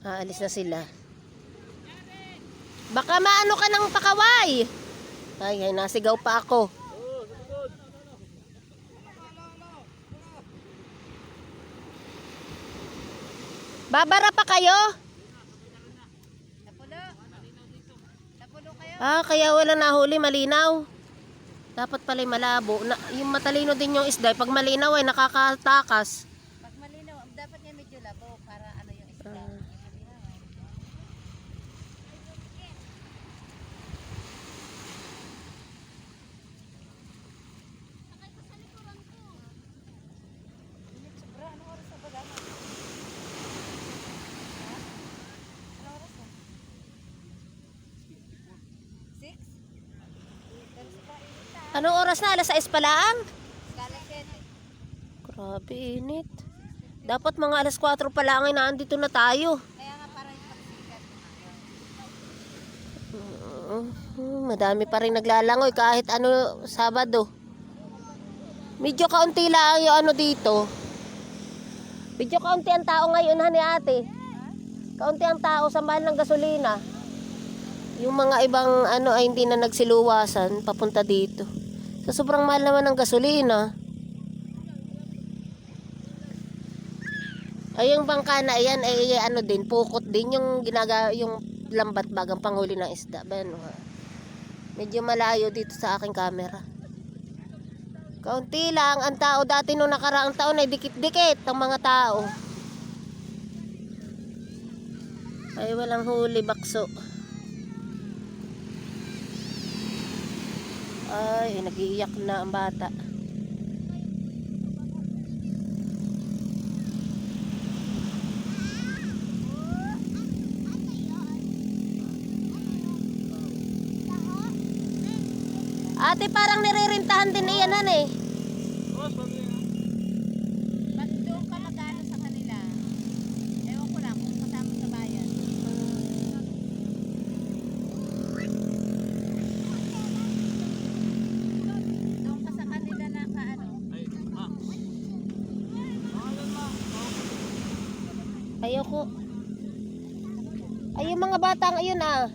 Aalis na sila. Baka maano ka ng pakaway. Ay, nasigaw pa ako. Babara pa kayo? Napulo kayo? Kaya wala nahuli, malinaw. Dapat pala malabo. Yung matalino din yung isda. Pag malinaw ay nakakatakas. Pag malinaw, dapat nga medyo labo para ano yung isda. Sobra, anong oras na ba dapat? Anong oras na? 6? Anong oras na? Alas 6 pa lang? Galaket. Grabe, init. Dapat mga alas 4 pa lang ay naandito na tayo. Kaya nga para yung pagsikat. Madami pa rin naglalangoy kahit ano Sabado. Medyo kaunti lang yung ano dito. Medyo kaunti ang tao ngayon, hani ate. Kaunti ang tao sa mahal ng gasolina. Yung mga ibang ano ay hindi na nagsiluwasan papunta dito. Sa sobrang mahal naman ng gasolina. Ay yung bangka na yan ay ano din, pukot din yung yung lambat bagang panghuli ng isda. Ano, medyo malayo dito sa aking camera. Kaunti lang ang tao dati nung nakaraang taon ay dikit-dikit ang mga tao. Ay walang huli, bakso. Ay, nag-iiyak na ang bata. Ate, parang nirerintahan din iyanan eh. Ba't doon ka mag-ano sa kanila? Ewan ko lang kung kasama sa bayan. Doon ka sa kanila na kaano? Ayoko. Ay, yung mga batang ayun ah.